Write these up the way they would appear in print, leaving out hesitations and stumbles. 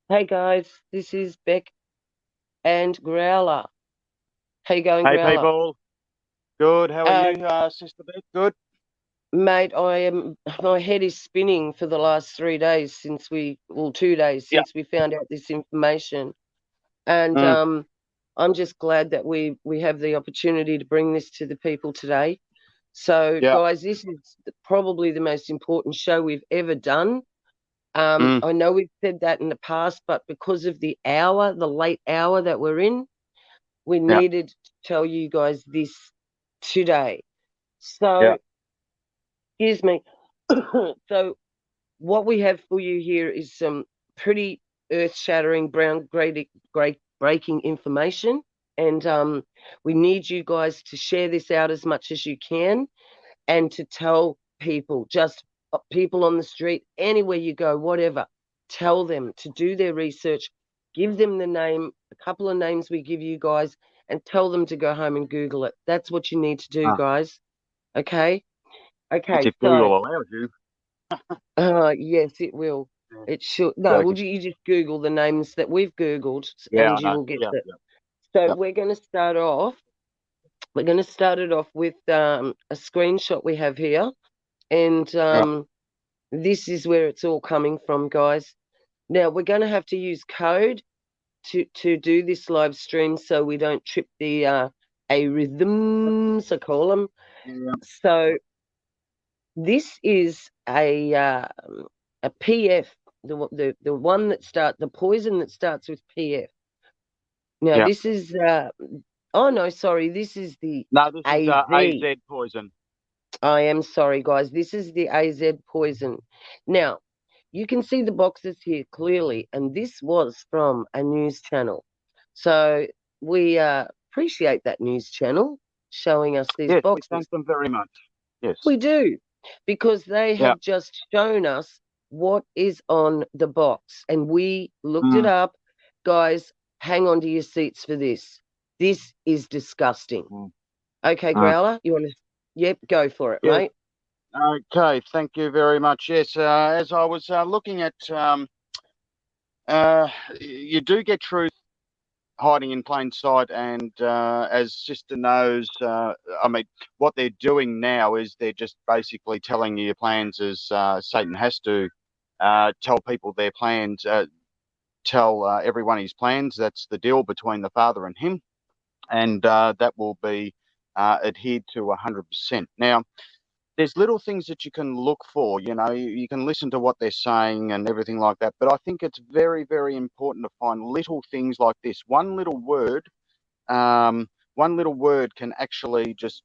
Hey guys, this is Beck and Growler. How you going, Hey Growler? people, good. How are Uh, you, Sister Beth? Good. Mate, I am. My head is spinning for the last 3 days well, 2 days Yeah. since we found out this information, and Mm, I'm just glad that we have the opportunity to bring this to the people today. So, yeah. guys, this is probably the most important show we've ever done. Mm, I know we've said that in the past, but because of the hour, the late hour that we're in, we yeah. needed to tell you guys this today. Yeah. So, excuse me. So, what we have for you here is some pretty earth-shattering, great breaking information, and we need you guys to share this out as much as you can, and to tell people, just people on the street, anywhere you go, whatever. Tell them to do their research. Give them the name, a couple of names we give you guys, and tell them to go home and Google it. That's what you need to do, Ah, guys. Okay. that's Okay. if So, Google allows you. yes, it will. Yeah. It should. No, well, Joking. you just Google the names that we've Googled, Yeah, and I you know. will get Yeah, it. yeah, So yeah. we're going to start off. We're going to start it off with a screenshot we have here, and Yeah. this is where it's all coming from, guys. Now we're going to have to use code to do this live stream, so we don't trip the algorithms, I call them. Yeah. So this is a PF, the one that the poison that starts with PF. Now Yeah. this is oh no, sorry, this is the No, this is AZ. AZ poison. I am sorry, guys. This is the AZ poison. Now, you can see the boxes here clearly, and this was from a news channel. So we appreciate that news channel showing us these Yes, we boxes. thank them very much. Yes. We do, because they Yeah. have just shown us what is on the box, and we looked it Mm, up. Guys, hang on to your seats for this. This is disgusting. mm, Okay, mm. Growler, you want to? Yep, go for it, Yes. mate. Okay. Thank you very much. Yes. As I was looking at, you do get truth hiding in plain sight. And as Sister knows, I mean, what they're doing now is they're just basically telling you your plans as Satan has to tell people their plans, tell everyone his plans. That's the deal between the Father and him. And that will be adhered to 100%. Now, there's little things that you can look for. You can listen to what they're saying and everything like that. But I think it's very, very important to find little things like this. Um, one little word can actually just,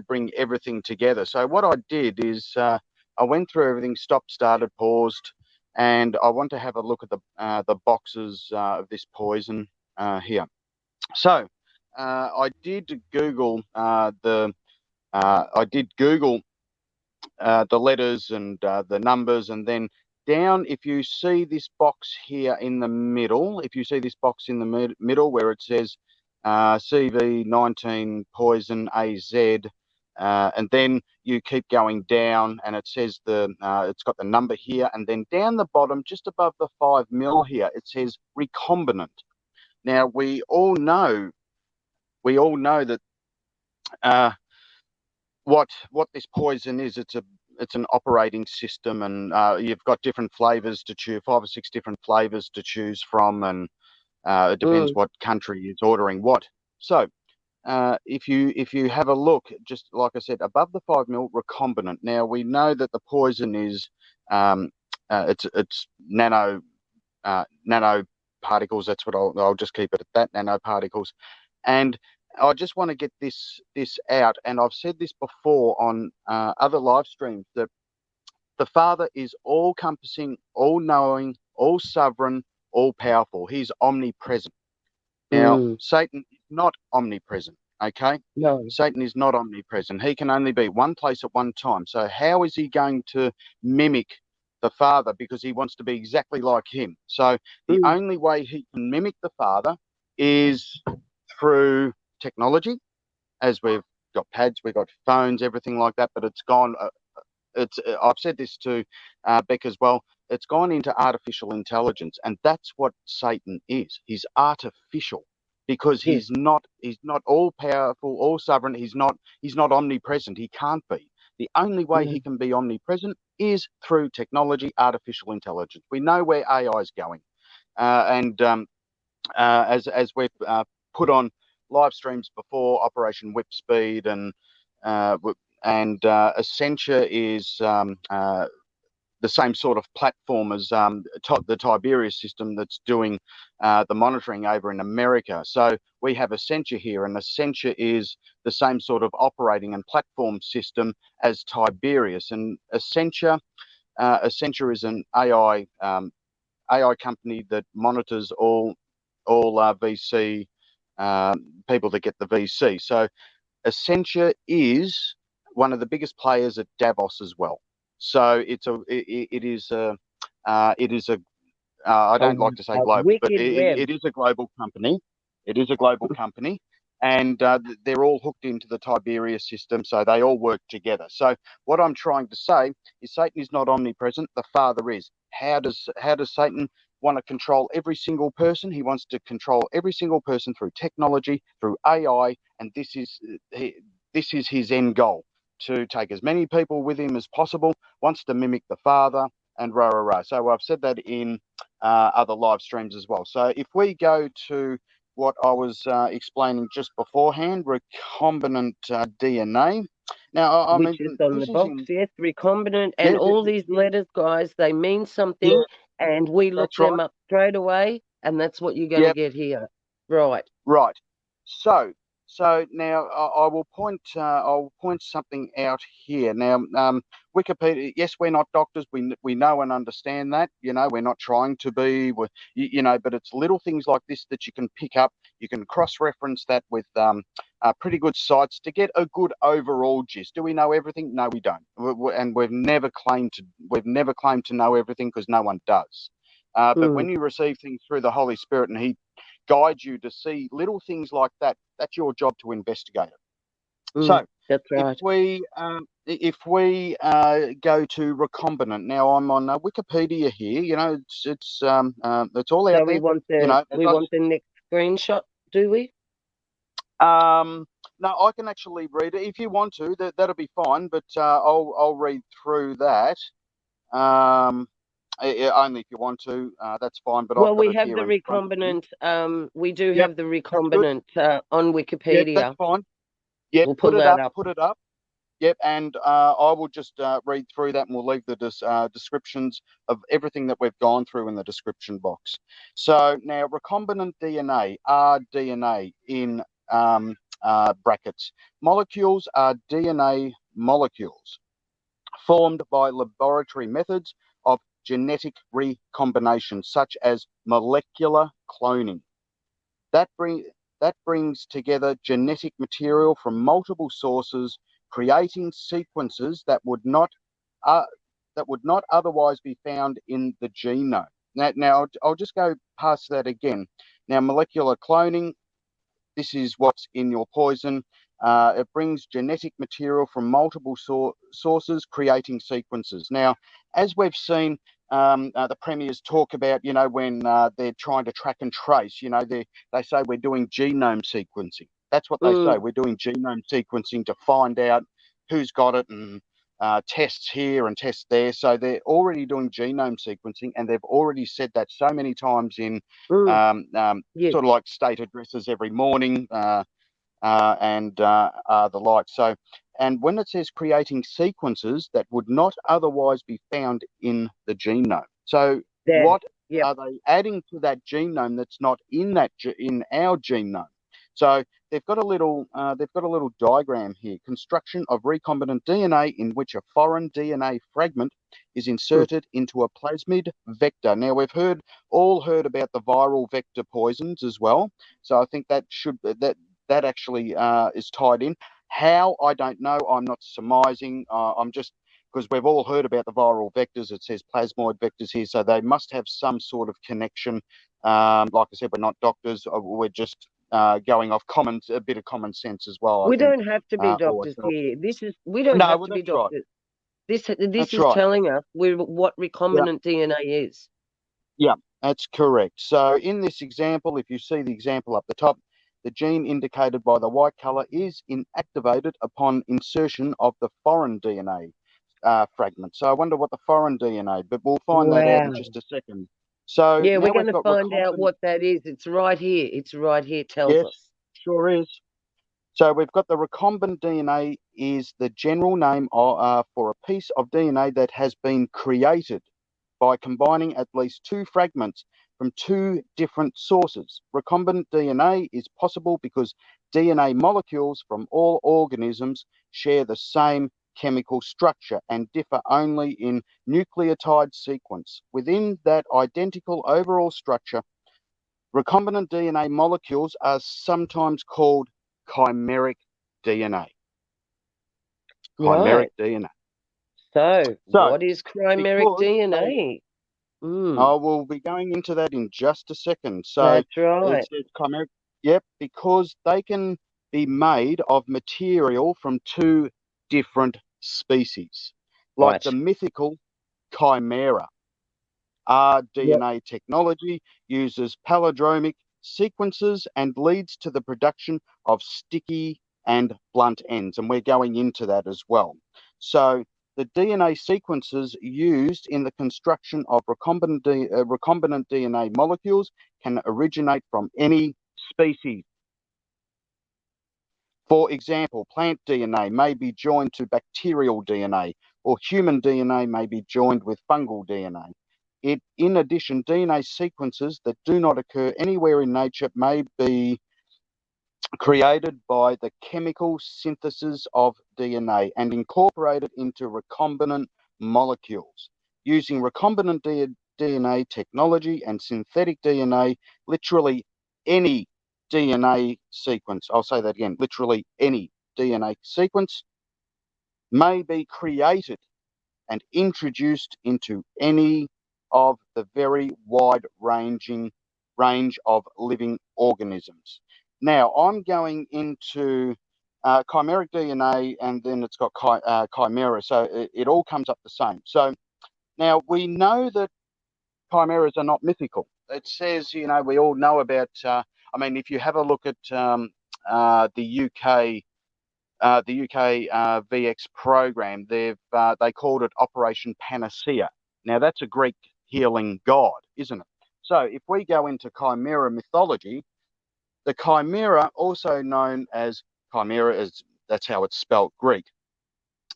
bring everything together. So what I did is I went through everything, stopped, started, paused, and I want to have a look at the boxes of this poison here. So I did Google I did Google the letters and the numbers, and then down, if you see this box here in the middle, if you see this box in the middle where it says CV19 Poison AZ, and then you keep going down, and it says it's got the number here, and then down the bottom, just above the 5 mil here, it says recombinant. Now we all know that uh, what this poison is. It's an operating system, and you've got different flavors to choose, 5 or 6 different flavors to choose from, and it depends Mm, what country is ordering what. So if you have a look, just like I said, above the 5 mil recombinant. Now we know that the poison is um, it's nano particles. That's what I'll just keep it at that, nanoparticles. And I just want to get this out, and I've said this before on other live streams, that the Father is all compassing, all knowing, all sovereign, all powerful. He's omnipresent. Now, mm, Satan is not omnipresent. Okay, no. Satan is not omnipresent. He can only be one place at one time. So how is he going to mimic the Father? Because he wants to be exactly like him. So the Mm, only way he can mimic the Father is through technology, as we've got pads, we've got phones, everything like that. But it's gone. I've said this to Beck as well. It's gone into artificial intelligence, and that's what Satan is. He's artificial because Yes. he's not all powerful, all sovereign. He's not omnipresent. He can't be. The only way he Mm. can be omnipresent is through technology, artificial intelligence. We know where AI is going, and as we've put on live streams before, Operation Whip Speed and Essentia is the same sort of platform as the Tiberius system that's doing the monitoring over in America. So we have Essentia here, and Essentia is the same sort of operating and platform system as Tiberius. And Essentia is an AI company that monitors all VC people that get the VC. So Essentia is one of the biggest players at Davos as well. So it is a I A, don't like to say a global, but wicked web. it is a global company. It is a global company, and they're all hooked into the Tiberius system, so they all work together. So what I'm trying to say is Satan is not omnipresent. The Father is. How does Satan want to control every single person? He wants to control every single person through technology, through AI, and this is his end goal: to take as many people with him as possible. Wants to mimic the Father, and rah rah rah. So I've said that in other live streams as well. So if we go to what I was explaining just beforehand, recombinant DNA. Now, I mean, Which is on the this is box, in, yes, recombinant, and yeah, all these letters, guys, they mean yeah, something, and we look that's them right. up straight away, and that's what you're going to Yeah, get here. Right. right. So, so now I'll point something out here. Now, Wikipedia. Yes, we're not doctors. We know and understand that. We're not trying to be. But it's little things like this that you can pick up. You can cross-reference that with pretty good sites to get a good overall gist. Do we know everything? No, we don't. And we've never claimed to know everything because no one does. But Mm, when you receive things through the Holy Spirit and He guide you to see little things like that. That's your job to investigate it. So that's if right. we go to recombinant, now I'm on Wikipedia here. It's all out So we there. want You the know, as we I, want the next screenshot, do we? no, I can actually read it if you want to. That'll be fine. But I'll read through that. Um, only if you want to. That's fine. But I've Well, got we it have the here in front of me. recombinant. We do Yep, have the that's good. recombinant on Yep, that's Wikipedia. fine. Yep, We'll put pull it that up. up. Put it up. Yep, and I will just read through that, and we'll leave the descriptions of everything that we've gone through in the description box. So now, recombinant DNA, rDNA in brackets. Molecules are DNA molecules formed by laboratory methods of genetic recombination, such as molecular cloning. That bring that brings together genetic material from multiple sources, creating sequences uh, that would not otherwise be found in the genome. Now I'll just go past that again. Now, molecular cloning, this is what's in your poison. It brings genetic material from multiple sources, creating sequences. Now, as we've seen, the premiers talk about, when they're trying to track and trace, they say we're doing genome sequencing. That's what they say. Mm, We're doing genome sequencing to find out who's got it, and tests here and tests there. So they're already doing genome sequencing, and they've already said that so many times in mm, yes. sort of like state addresses every morning, and the like. So, and when it says creating sequences that would not otherwise be found in the genome, so There. what Yep. are they adding to that genome that's not in our genome? So they've got a little diagram here: construction of recombinant DNA in which a foreign DNA fragment is Mm, inserted into a plasmid vector. Now, we've all heard about the viral vector poisons as well. So I think that actually is tied in. How, I don't know. I'm not surmising. I'm just, because we've all heard about the viral vectors. It says plasmoid vectors here, so they must have some sort of connection. Like I said, we're not doctors. We're just going off a bit of common sense as well, I we think, don't have to be doctors ourselves. here. We don't No, have well, to be that's right. doctors. This That's is right. telling us what Yeah. recombinant DNA is. Yeah, that's correct. So in this example, if you see the example up the top, the gene indicated by the white color is inactivated upon insertion of the foreign DNA fragment. So I wonder what the foreign DNA, but we'll find that out in Wow. just a second. So Yeah, we're now going we've to got find out recombinant. what that is. It's right here. It's right here. Tells Yes, us. sure is. So we've got the recombinant DNA is the general name for a piece of DNA that has been created by combining at least two fragments from two different sources. Recombinant DNA is possible because DNA molecules from all organisms share the same chemical structure and differ only in nucleotide sequence. Within that identical overall structure, recombinant DNA molecules are sometimes called chimeric DNA. Chimeric Right. DNA. So, So, what is chimeric because they DNA? I Mm, will be going into that in just a second. So that's right. it's chimeric. Yep, because they can be made of material from two different species, like the Right. mythical chimera. Yep. rDNA technology uses palindromic sequences and leads to the production of sticky and blunt ends. And we're going into that as well. So, the DNA sequences used in the construction of recombinant DNA molecules can originate from any species. For example, plant DNA may be joined to bacterial DNA, or human DNA may be joined with fungal DNA. In addition, DNA sequences that do not occur anywhere in nature may be created by the chemical synthesis of DNA and incorporated into recombinant molecules. Using recombinant DNA technology and synthetic DNA, literally any DNA sequence, I'll say that again, literally any DNA sequence may be created and introduced into any of the very wide ranging range of living organisms. Now, I'm going into chimeric DNA and then it's got chimera, so it all comes up the same. So now we know that chimeras are not mythical. It says, we all know about, I mean, if you have a look at the UK VX program. They called it Operation Panacea. Now that's a Greek healing god, isn't it? So if we go into Chimera mythology, the Chimera, also known as Chimera, is that's how it's spelled Greek.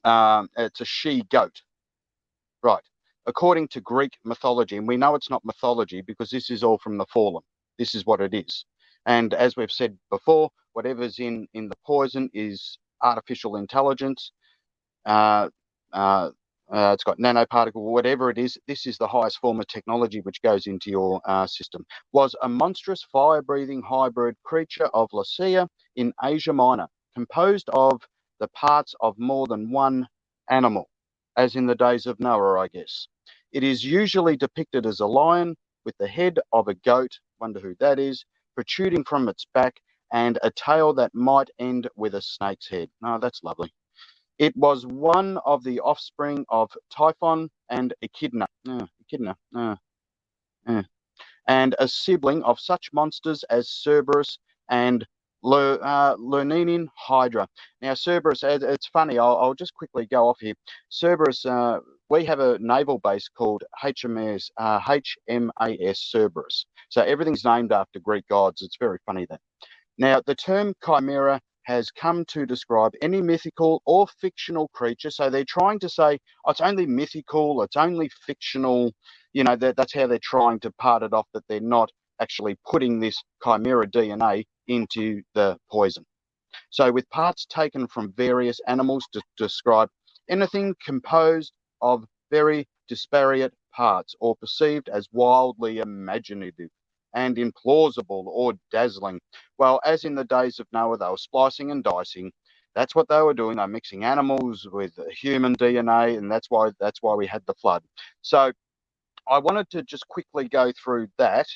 It's a she goat, right? According to Greek mythology, and we know it's not mythology because this is all from the fallen. This is what it is. And as we've said before, whatever's in the poison is artificial intelligence. uh, uh, it's got nanoparticle, whatever it is. This is the highest form of technology which goes into your system. Was a monstrous fire-breathing hybrid creature of Lycia in Asia Minor, composed of the parts of more than one animal, as in the days of Noah, I guess. It is usually depicted as a lion with the head of a goat, wonder who that is, protruding from its back, and a tail that might end with a snake's head. Oh, that's lovely. It was one of the offspring of Typhon and uh, and a sibling of such monsters as Cerberus and Lerninine Hydra. Now, Cerberus, it's funny, I'll just quickly go off here. Cerberus, we have a naval base called HMAS Cerberus. So everything's named after Greek gods. It's very funny that. Now, the term chimera has come to describe any mythical or fictional creature. So they're trying to say, oh, it's only mythical, it's only fictional. That's how they're trying to part it off, that they're not actually putting this chimera DNA into the poison. So, with parts taken from various animals to describe anything composed of very disparate parts or perceived as wildly imaginative and implausible or dazzling. Well, as in the days of Noah, they were splicing and dicing. That's what they were doing. They're mixing animals with human DNA, and that's why we had the flood. So I wanted to just quickly go through that.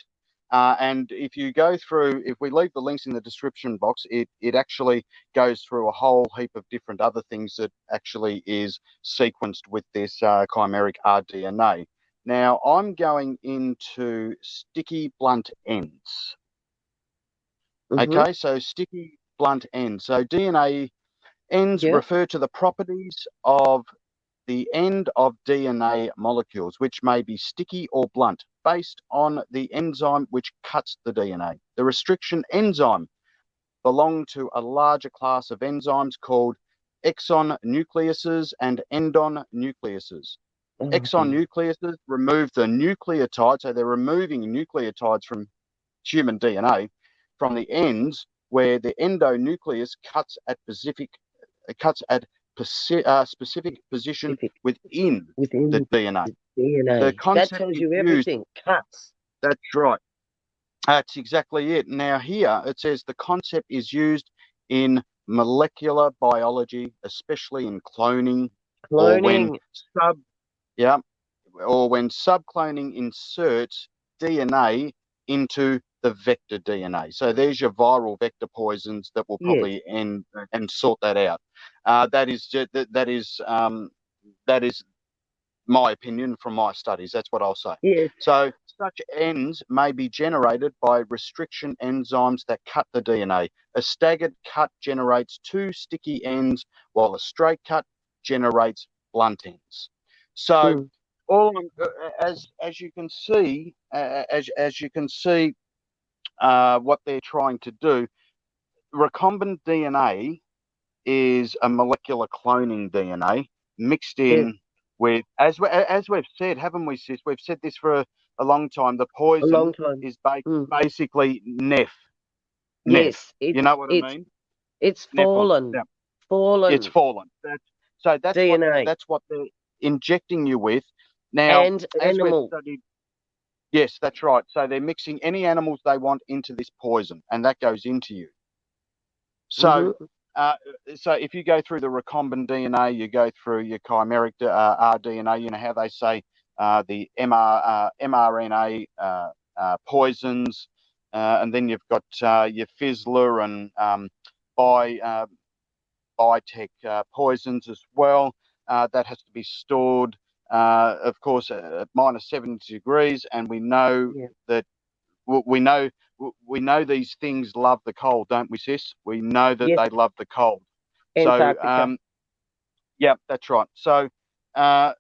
And if you go through, if we leave the links in the description box, it actually goes through a whole heap of different other things that actually is sequenced with this chimeric rDNA. Now, I'm going into sticky blunt ends. Okay, so sticky blunt ends. So DNA ends Yeah. refer to the properties of the end of DNA molecules, which may be sticky or blunt, based on the enzyme which cuts the DNA. The restriction enzyme belong to a larger class of enzymes called exon nucleases and endon nucleases. Exon Okay. nucleases remove the nucleotide, so they're removing nucleotides from human DNA from the ends, where the endonuclease cuts at specific position Specific within the within DNA. the The DNA. That concept tells is you used. everything. Cuts. That's right. That's exactly it. Now here it says the concept is used in molecular biology, especially in cloning, or when Cloning. sub yeah, or when subcloning inserts DNA into the vector DNA. So there's your viral vector poisons that will Yes. probably end and sort that out. That is my opinion from my studies. That's what I'll say. Yes. So such ends may be generated by restriction enzymes that cut the DNA. A staggered cut generates two sticky ends, while a straight cut generates blunt ends. So Mm. all as you can see, as you can see, what they're trying to do, recombinant DNA is a molecular cloning DNA mixed Yes. in with, as we've said, haven't we, sis? We've said this for a long time. The A long poison time. is Mm. basically Neff. Neff. Yes. You It's know what I it's mean? it's Nephon. fallen. Yeah, it's Fallen fallen. So DNA that's what they're injecting you with. Now, and as we've animal. studied, yes, that's right. So they're mixing any animals they want into this poison, and that goes into you. So, Mm-hmm. uh, so if you go through the recombinant DNA, you go through your chimeric rDNA. You know how they say the mRNA poisons, and then you've got your Fizzler and biotech poisons as well. That has to be stored, of course, at minus 70 degrees, and we know Yeah. that we know we know these things love the cold, don't we, sis? We know that Yes. they love the cold. So, Antarctica. yeah, that's right. So, uh,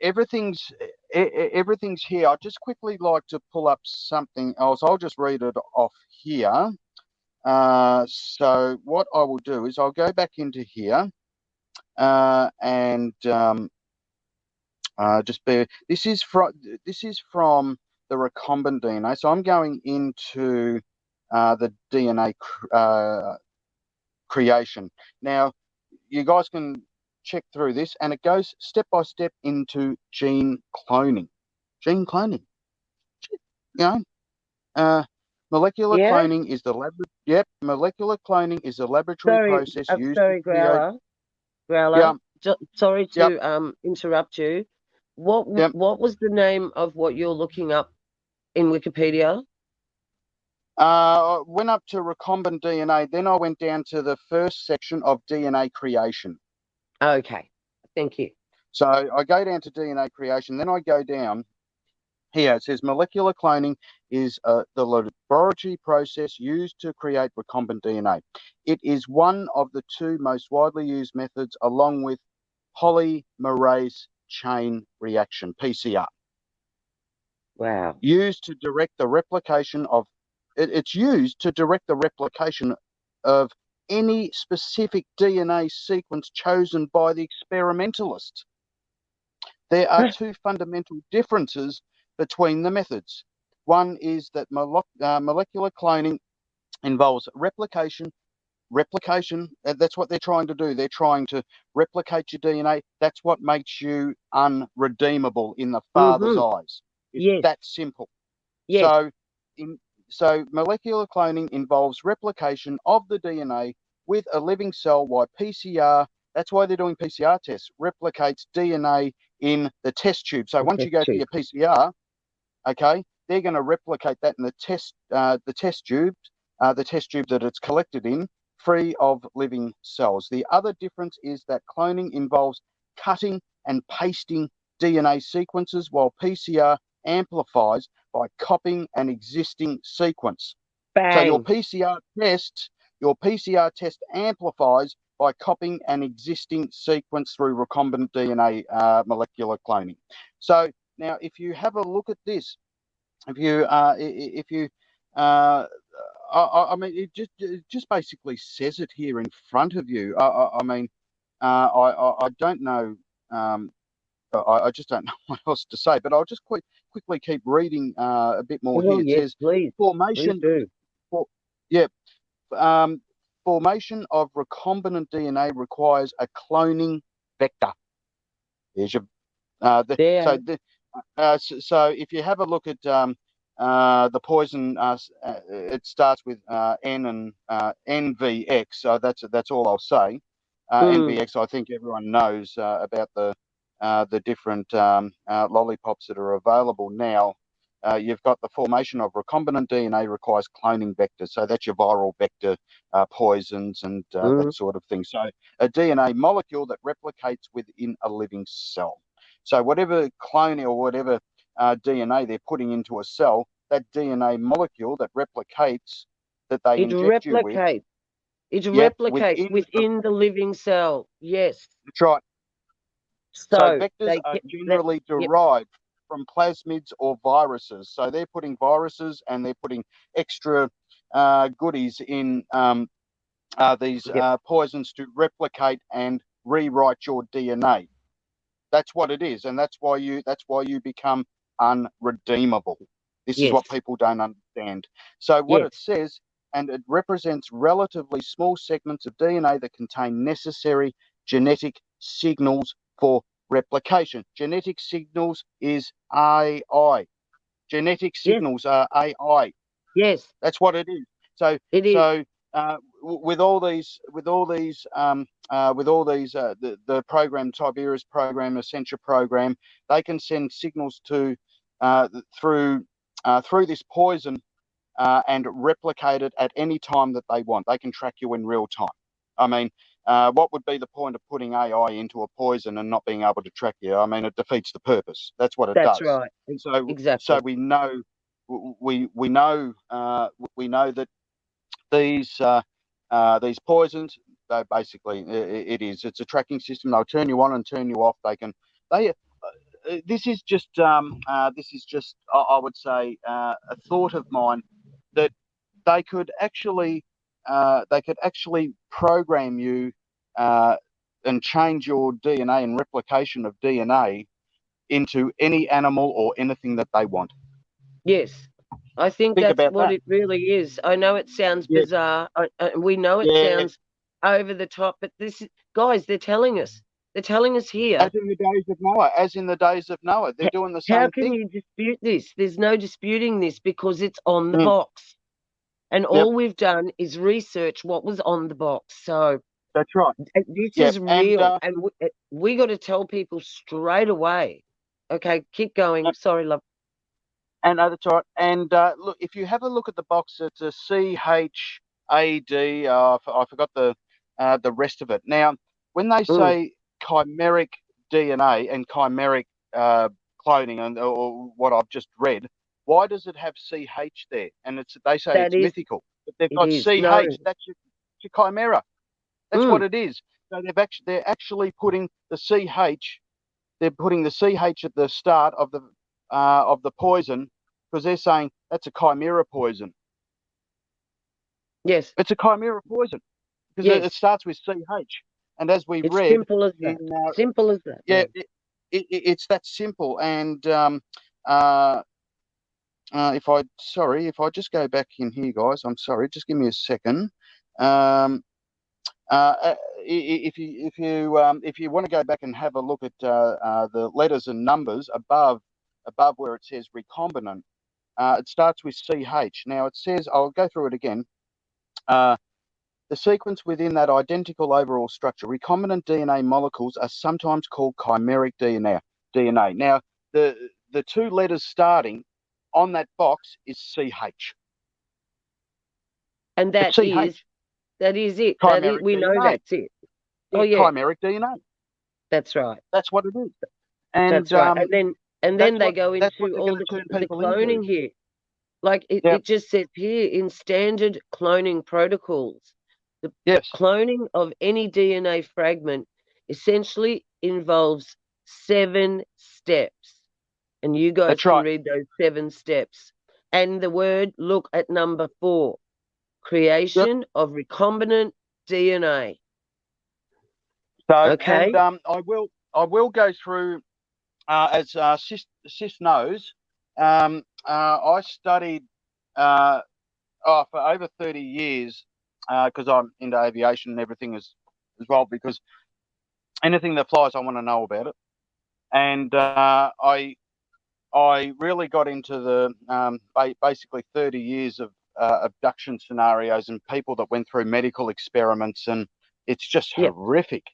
everything's everything's here. I'd just quickly like to pull up something else. I'll just read it off here. So what I will do is I'll go back into here and just bear. This is from the recombinant DNA. So I'm going into the DNA creation. Now, you guys can check through this, and it goes step by step into gene cloning. Gene cloning, you know. Uh, molecular Yeah. cloning is the lab. Yep, molecular cloning is a laboratory Sorry. process I'm used to sorry, create. Growler. Growler. Yeah, Sorry yep, to interrupt you. yep. What was the name of what you're looking up in Wikipedia? Went up to recombinant DNA, then I went down to the first section of DNA creation. Okay. Thank you. So I go down to DNA creation, then I go down here. It says molecular cloning is the laboratory process used to create recombinant DNA. It is one of the two most widely used methods, along with polymerase chain reaction (PCR), Wow. used to direct the replication of. It's used to direct the replication of any specific DNA sequence chosen by the experimentalist. There are two fundamental differences between the methods. One is that molecular cloning involves replication. Replication, that's what they're trying to do. They're trying to replicate your DNA. That's what makes you unredeemable in the Father's Mm-hmm. eyes. It's Yes. that simple. Yes. So, in, so molecular cloning involves replication of the DNA with a living cell, while PCR, that's why they're doing PCR tests, replicates DNA in the test tube. So The once you test go for tube. your PCR, okay, they're going to replicate that in the test tube that it's collected in, free of living cells. The other difference is that cloning involves cutting and pasting DNA sequences, while PCR amplifies by copying an existing sequence. So Bang. your PCR test amplifies by copying an existing sequence through recombinant DNA molecular cloning. So now, if you have a look at this, if you I mean, it just basically says it here in front of you. I mean, I don't know. I just don't know what else to say. But I'll just quickly keep reading a bit more Oh, here. It yes, says please. Please formation. do. For, yeah, formation of recombinant DNA requires a cloning vector. There's your There. so if you have a look at the poison, it starts with N and NVX. So that's all I'll say. Mm. NVX, I think everyone knows about the different lollipops that are available now. You've got the formation of recombinant DNA requires cloning vectors. So that's your viral vector poisons and that Mm. sort of thing. So a DNA molecule that replicates within a living cell. So whatever cloning or whatever DNA they're putting into a cell, that DNA molecule that replicates that they It inject you with, replicates. It yep, replicates within the living cell. Yes. that's right. So So vectors they are get that. generally Yep. derived from plasmids or viruses. So they're putting viruses and they're putting extra goodies in these Yep. poisons to replicate and rewrite your DNA. That's what it is, and that's why you become unredeemable. This is Yes. what people don't understand. So what it Yes. says, and it represents relatively small segments of DNA that contain necessary genetic signals for replication. Genetic signals is AI. Genetic Yes. signals are AI. Yes. That's what it is. So, It is. so with all these, the program, Tiberius program, Essentia program, they can send signals to through through this poison and replicate it at any time that they want. They can track you in real time. I mean, what would be the point of putting AI into a poison and not being able to track you? I mean, it defeats the purpose. That's what it That's does. right. So Exactly. we know we know that these poisons, they basically it's a tracking system. They'll turn you on and turn you off. They this is just I would say a thought of mine that they could actually program you and change your DNA and replication of DNA into any animal or anything that they want. Yes. I think Think that's about what that. it really is. I know it sounds Yeah, bizarre. We know it yeah. sounds over the top, but this is, guys, they're telling us. They're telling us here. As in the days of Noah, they're H- doing the How same can thing. you dispute this? There's no disputing this because it's on the Mm, box. And yep, all we've done is research what was on the box. So that's right. this Yep, is real. And we got to tell people straight away. Okay, keep going. Sorry, love. that's right. And look, if you have a look at the box, it's a CHAD. I forgot the rest of it. Now, when they Mm, say chimeric DNA and chimeric cloning, and or what I've just read, why does it have CH there? And they say that it's is, mythical, but they've it got is. No. CH. That's your chimera. That's what Mm, it is. So they're actually putting the CH. They're putting the CH at the start of the poison because they're saying that's a chimera poison. yes. It's a chimera poison because it Yes. starts with CH. And as we It's read simple as in, that. Simple as that, yeah, man. it's that simple. And uh, if I just go back in here, guys, I'm sorry, just give me a second. Um, if you want to go back and have a look at the letters and numbers above where it says recombinant, it starts with CH. Now it says, I'll go through it again. Uh, the sequence within that identical overall structure, recombinant DNA molecules are sometimes called chimeric DNA. Now the two letters starting on that box is CH. And It's CH, that is it. chimeric We know DNA. that's it. Oh Yeah, yeah, chimeric DNA. that's right. That's what it is. And That's right. And then they go that's what into they're all going to turn the people into. cloning here. Like Yeah. it just says here in standard cloning protocols, the Yes. cloning of any DNA fragment essentially involves 7 steps. And you guys That's can right. read those 7 steps. And the word, look at number 4, Yep. creation of recombinant DNA. So, and Okay? I will go through as Sis knows. I studied for over 30 years because I'm into aviation and everything as well. Because anything that flies, I want to know about it. And I really got into the basically 30 years of abduction scenarios and people that went through medical experiments, and it's just Yep. horrific.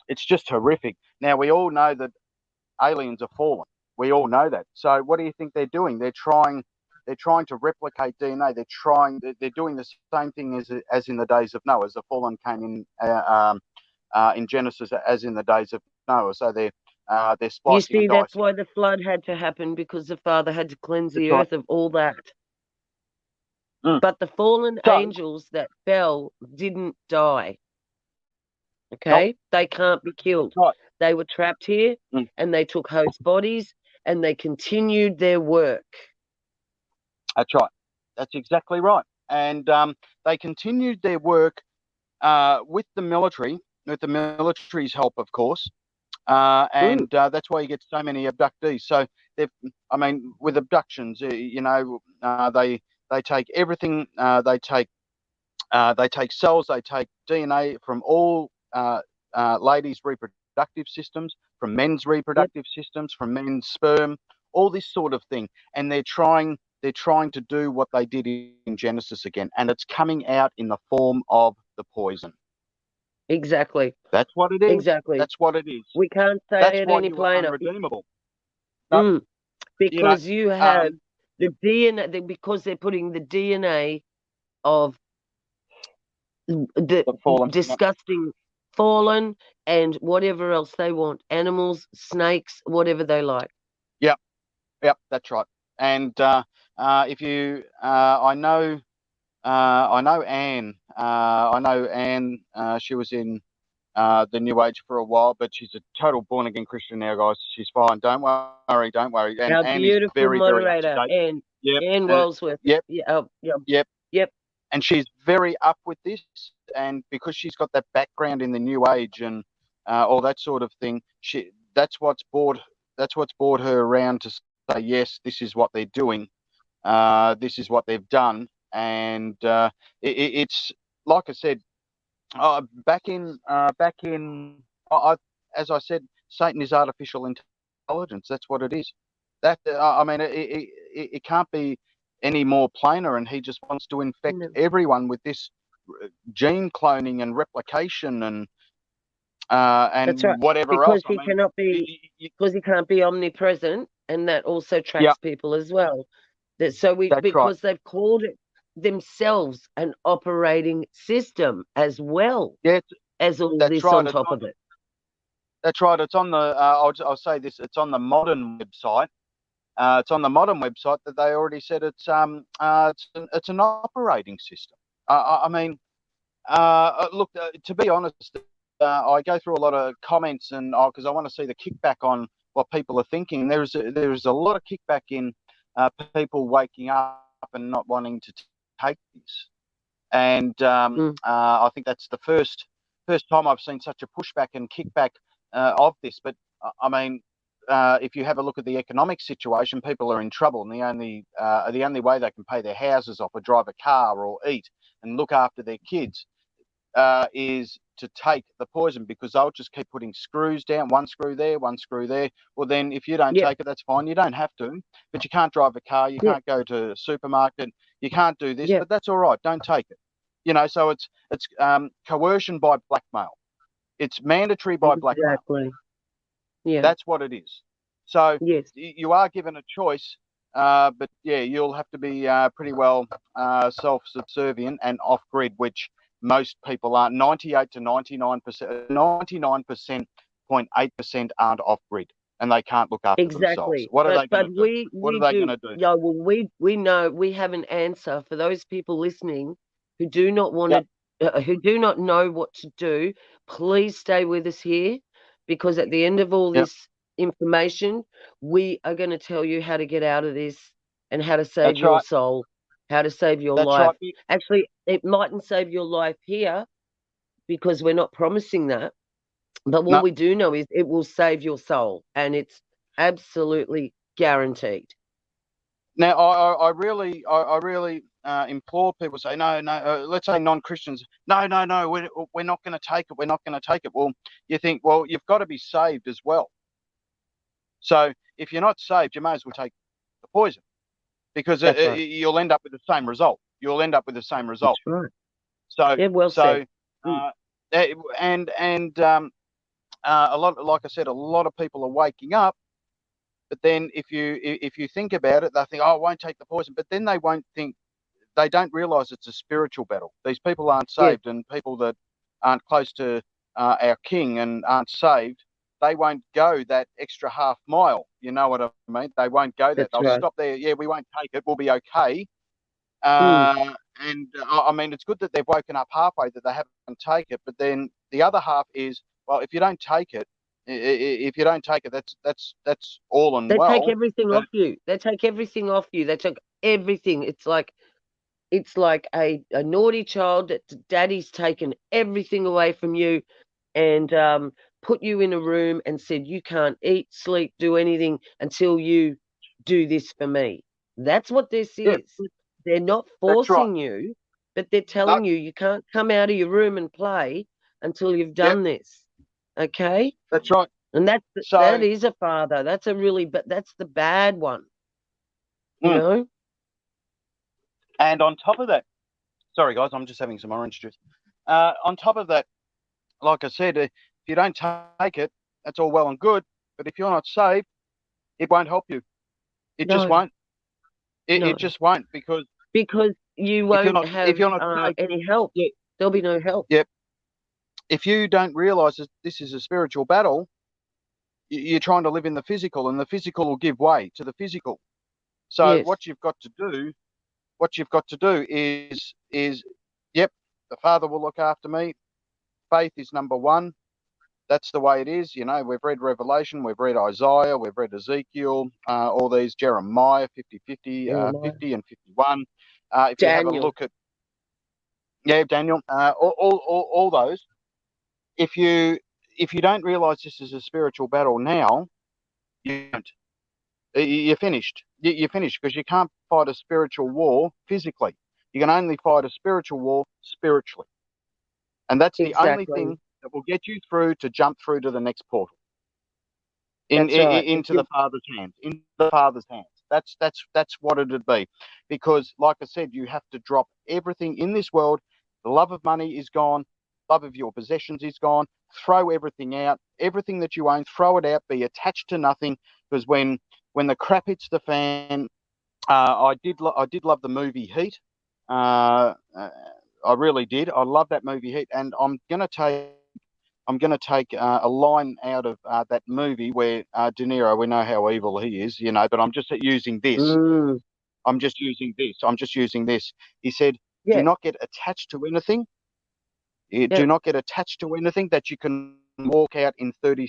It's just horrific. Now we all know that aliens are fallen. We all know that. So what do you think they're doing? They're trying to replicate DNA. They're doing the same thing as in the days of Noah, as the fallen came in Genesis, as in the days of Noah. So they're You splicing see, and that's dicing. why the flood had to happen because the Father had to cleanse That's the right. earth of all that. Mm. But the fallen So angels that fell didn't die. nope, Okay? They can't be that's killed. right. They were trapped here Mm. and they took host bodies and they continued their work. That's right. That's exactly right. And they continued their work with the military, with the military's help, of course. Mm, And that's why you get so many abductees. So, I mean, with abductions, they take everything. They take cells. They take DNA from all ladies' reproductive systems, from men's yep, reproductive systems, from men's sperm, all this sort of thing, and they're trying to do what they did in Genesis again, and it's coming out in the form of the poison. exactly. That's what it is. Exactly. That's what it is. We can't say That's it why any you are plainer. unredeemable. No, Mm, you know, because you have um, the DNA, because they're putting the DNA of the the fallen. Yep, disgusting fallen and whatever else they want, animals, snakes, whatever they like. yep, yep. That's right. And if you, I know Anne. I know Anne. She was in the New Age for a while, but she's a total born again Christian now, guys. She's fine. Don't worry. And Our Anne is beautiful very, very up to moderator, date. Yep, Anne Walsworth. yep, Yeah, oh, yep, yep. yep, And she's very up with this. And because she's got that background in the New Age and all that sort of thing, that's what's brought her around to say yes, this is what they're doing. This is what they've done, and it's like I said, back in, as I said, Satan is artificial intelligence. That's what it is. That I mean, it can't be any more plainer, and he just wants to infect no, everyone with this gene cloning and replication that's right. and whatever else. Because I he mean, cannot be, because he can't be omnipresent, and that also yeah, traps people as well. That so we that's right. because they've called it themselves an operating system as well Yeah, as all that's this right. on top of it. That's right. It's on the. I'll say this. It's on the modern website. It's on the modern website that they already said it's an operating system. I mean, look, to be honest, I go through a lot of comments and because I want to see the kickback on what people are thinking. There is a lot of kickback in people waking up and not wanting to take this, and Mm, I think that's the first time I've seen such a pushback and kickback of this. But I mean, if you have a look at the economic situation, people are in trouble, and the only way they can pay their houses off, or drive a car, or eat and look after their kids is to take the poison, because they'll just keep putting screws down, one screw there, one screw there. Well, then if you don't yeah, take it, that's fine. You don't have to, but you can't drive a car, you yeah, can't go to a supermarket, you can't do this, yeah, but that's all right. Don't take it. So it's coercion by blackmail. It's mandatory by blackmail. exactly. Yeah, That's what it is. So yes, you are given a choice But yeah, you'll have to be pretty well self-subservient and off-grid, which most people are. 98 to 99%, 99.8% aren't off-grid, and they can't look after themselves. Exactly. What are But they going to do? What are we they going do. to do? Yeah, well, we know we have an answer for those people listening who do not want Yep, to, who do not know what to do. Please stay with us here, because at the end of all yep. this information, we are going to tell you how to get out of this and how to save That's your right. soul, how to save your That's life. right. Actually, it mightn't save your life here because we're not promising that. But what No. we do know is it will save your soul, and it's absolutely guaranteed. Now, I really implore people. Say no, no. Let's say non-Christians. No, no, no. We're not going to take it. We're not going to take it. Well, you think, well, you've got to be saved as well. So if you're not saved, you may as well take the poison because That's right. you'll end up with the same result. You'll end up with the same That's result. right. So Yeah, well said. so Mm. uh, and a lot, like I said, a lot of people are waking up. But then if you think about it, they think, oh, I won't take the poison. But then they won't think. They don't realize it's a spiritual battle. These people aren't Yes, saved, and people that aren't close to our King and aren't saved, they won't go that extra half mile. You know what I mean? They won't go that. that's They'll right. stop there. Yeah, we won't take it. We'll be okay. Mm. And I mean, it's good that they've woken up halfway that they haven't taken it. But then the other half is, well, if you don't take it, if you don't take it, that's all and They take well. everything But off you. They take everything off you. They took everything. It's like a naughty child that daddy's taken everything away from you, and put you in a room and said you can't eat, sleep, do anything until you do this for me. That's what this yeah, is. They're not that's right. forcing you, but they're No, telling you you can't come out of your room and play until you've yep, done this. Okay? that's right. And that So. is a father. That's a really, but that's the bad one, you Mm. know? And on top of that, sorry guys, I'm just having some orange juice. On top of that, like I said, if you don't take it, that's all well and good. But if you're not saved, it won't help you. It just No, won't. It no, just won't because because you if you're won't not if have you're not saved, any help. yeah, There'll be no help. yeah. If you don't realize that this is a spiritual battle, you're trying to live in the physical, and the physical will give way to the physical. So Yes, what you've got to do is, yep, the Father will look after me. Faith is number one. That's the way it is. You know, we've read Revelation, we've read Isaiah, we've read Ezekiel, all these Jeremiah 50, 50, Jeremiah, 50 and 51. If you have a Daniel. look at, yeah, Daniel, all those, if you if you don't realize this is a spiritual battle now, you don't. You're finished. You're finished because you can't fight a spiritual war physically. You can only fight a spiritual war spiritually. And that's the only Exactly. thing that will get you through to jump through to the next portal. That's right. If Into the you, Father's hands, into the Father's hands. That's what it'd be, because like I said, you have to drop everything in this world. The love of money is gone. Love of your possessions is gone. Throw everything out. Everything that you own, throw it out. Be attached to nothing, because when the crap hits the fan, I did love the movie Heat. Uh, uh, I really did. I love that movie Heat, and I'm going to take a line out of that movie where De Niro, we know how evil he is, you know, but I'm just using this. mm, I'm just using this. I'm just using this. He said, do yeah, not get attached to anything. yeah, Do not get attached to anything that you can walk out in 30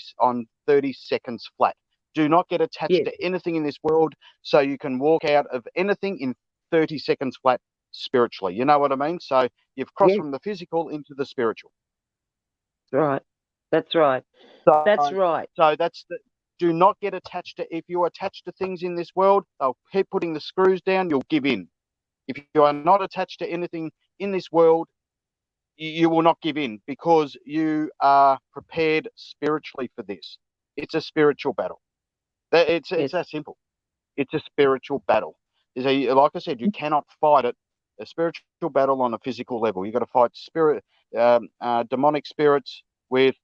seconds flat. Do not get attached yes, to anything in this world so you can walk out of anything in 30 seconds flat spiritually. You know what I mean? So you've crossed yes, from the physical into the spiritual. right. That's right. That's So, right. so that's the. Do not get attached to. If you're attached to things in this world, they'll keep putting the screws down. You'll give in. If you are not attached to anything in this world, you will not give in because you are prepared spiritually for this. It's a spiritual battle. It's Yes, that simple. It's a spiritual battle. Like I said, you cannot fight it. A spiritual battle on a physical level. You've got to fight demonic spirits with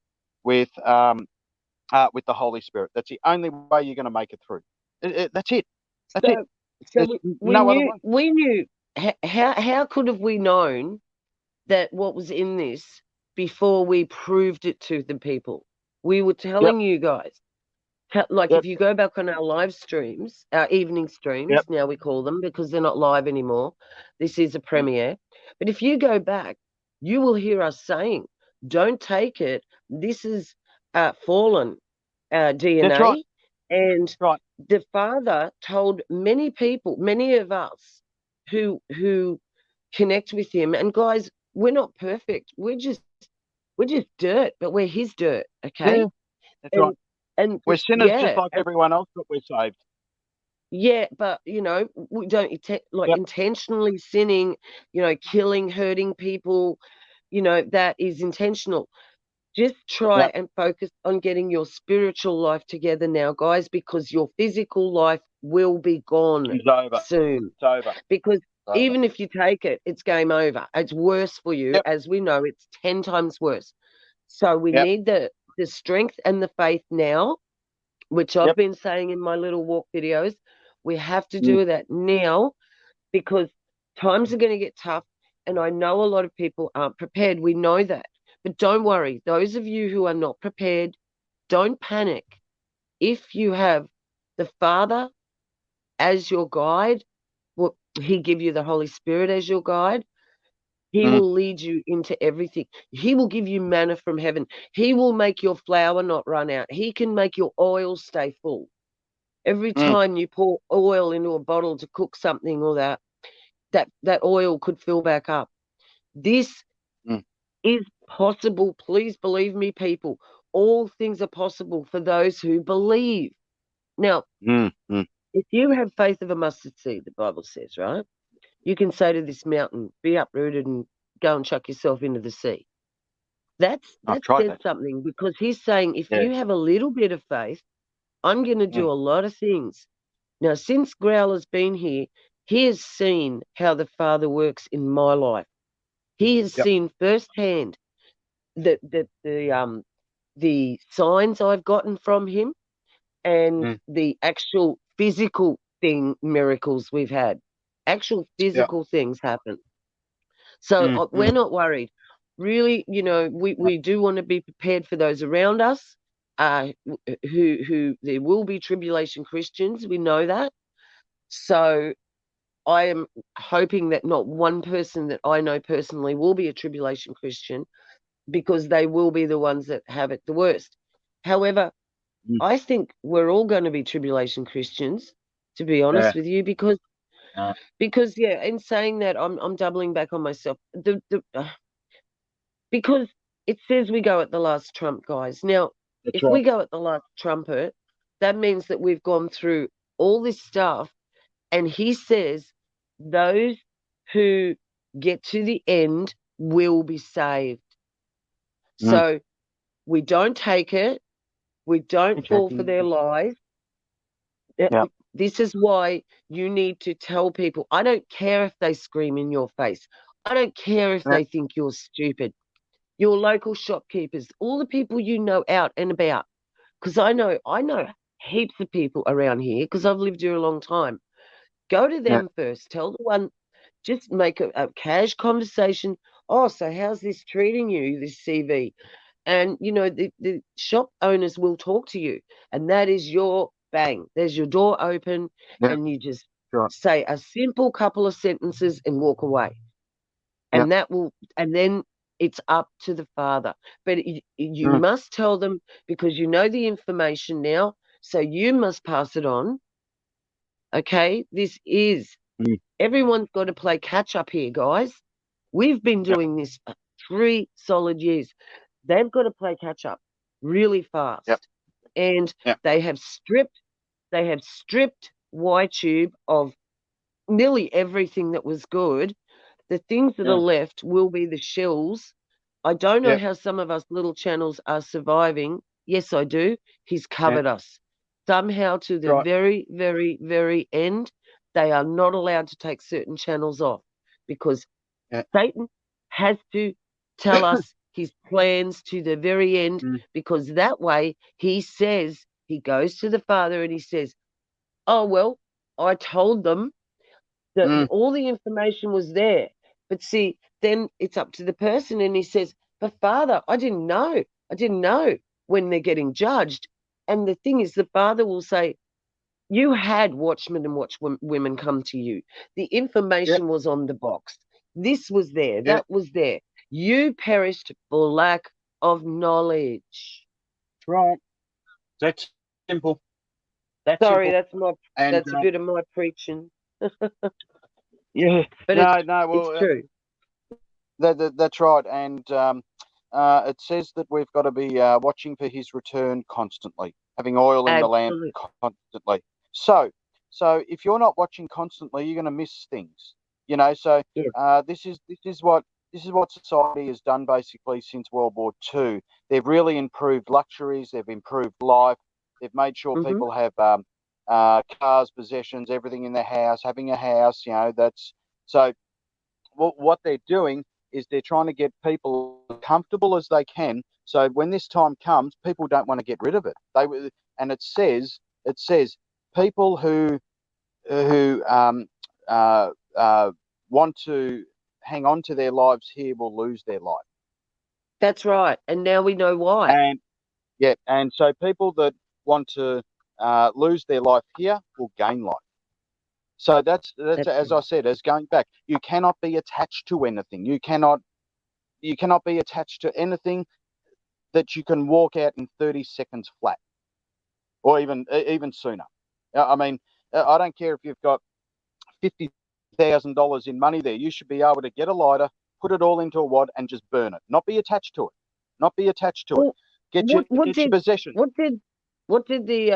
with with the Holy Spirit. That's the only way you're going to make it through. That's it. That's so it. So There's we no other knew way. how could have we known that what was in this before we proved it to the people? We were Yep. telling you guys. Like Yep. if you go back on our live streams, our evening streams, Yep. now we call them because they're not live anymore. This is a premiere. But if you go back, you will hear us saying, don't take it. This is fallen That's right. DNA. And Right. the father told many people, many of us who connect with him, and guys, we're not perfect. We're just dirt, but we're his dirt, Yeah. okay? That's right. And We're sinners just yeah, like everyone else, but we're saved. yeah, but we don't like Yep. intentionally sinning, killing, hurting people, that is intentional. Just try Yep. and focus on getting your spiritual life together now, guys, because your physical life will be gone It's over. soon. It's over. It's Because over. even if you take it, it's game over. It's worse for you. Yep. As we know, it's 10 times worse. So we Yep. need the strength and the faith now, which I've Yep. been saying in my little walk videos. We have to Mm. do that now because times are going to get tough. And I know a lot of people aren't prepared. We know that. But don't worry. Those of you who are not prepared, don't panic. If you have the Father as your guide, well, He give you the Holy Spirit as your guide. He Mm. will lead you into everything. He will give you manna from heaven. He will make your flour not run out. He can make your oil stay full. Every Mm. time you pour oil into a bottle to cook something or that oil could fill back up. This Mm. is possible. Please believe me, people. All things are possible for those who believe. Now, Mm. Mm. if you have faith of a mustard seed, the Bible says, right? You can say to this mountain, be uprooted and go and chuck yourself into the sea. I've That tried says that. something because he's saying if Yeah. you have a little bit of faith, I'm going to do Mm. a lot of things. Now, since Growler's been here, he has seen how the Father works in my life. He has Yep. seen firsthand the signs I've gotten from him and Mm. the actual physical miracles we've had. Actual Yep. physical things happen. So Mm. we're Mm. not worried. Really, we do want to be prepared for those around us, who there will be tribulation Christians. We know that. So I am hoping that not one person that I know personally will be a tribulation Christian because they will be the ones that have it the worst. However, Mm. I think we're all going to be tribulation Christians, to be Yeah. honest with you, because Uh, yeah, in saying that, I'm doubling back on myself. Because it says we go at the last trump, guys. Now, that's if we right. go at the last trumpet, that means that we've gone through all this stuff, and he says those who get to the end will be saved. Mm. So we don't take it, we don't fall for Exactly. their lies. Uh, Yeah. This is why you need to tell people. I don't care if they scream in your face. I don't care if Yeah. they think you're stupid. Your local shopkeepers, all the people you know out and about. Because I know heaps of people around here because I've lived here a long time. Go to Yeah. them first. Tell the one, just make a cash conversation. Oh, so how's this treating you, this CV? And the shop owners will talk to you, and that is your bang. There's your door open, Yeah. and you just Sure. say a simple couple of sentences and walk away. Yeah. And then it's up to the father. But you Mm. must tell them because you know the information now, so you must pass it on. Okay, Mm. everyone's got to play catch up here, guys. We've been Yep. doing this for 3 solid years. They've got to play catch up really Yep. fast. And Yep. they have stripped YTube of nearly everything that was good. The things that are Yeah. left will be the shells. I don't know Yep. how some of us little channels are surviving. Yes, I do. He's Yeah. covered us. Somehow to the Right. very, very, very end, they are not allowed to take certain channels off because Yeah. Satan has to tell us his plans to the very end Mm. because that way he says, he goes to the Father and he says, oh, well, I told them that mm, all the information was there. But see, then it's up to the person, and he says, "But father, I didn't know. I didn't know when they're getting judged." And the thing is, the father will say, "You had watchmen and women come to you. The yep, information was on the box. This was there. yep. That was there. You perished for lack of knowledge." That's right. That's simple. That's Sorry, simple. that's my And that's a bit of my preaching. Yeah, but no. it's Well, true. that's right. And it says that we've got to be watching for his return constantly, having oil in the lamp Absolutely. constantly. So, so if you're not watching constantly, you're going to miss things. You know. So Yeah. this is what society has done basically since World War II. They've really improved luxuries. They've improved life. They've made sure Hmm. people have cars, possessions, everything in their house. Having a house, that's so what they're doing is they're trying to get people as comfortable as they can. So when this time comes, people don't want to get rid of it. And it says people who uh, uh, want to hang on to their lives here will lose their life. That's right. And now we know why. And yeah, and so people that want to lose their life here will gain life. So that's That's as I right. said, as going back, you cannot be attached to anything. You cannot be attached to anything that you can walk out in 30 seconds flat, or even sooner. I mean, I don't care if you've got $50,000 in money there. You should be able to get a lighter, put it all into a wad, and just burn it. Not be attached to it. Not be attached to it. Well, Get your what what get your did possessions. what did what did the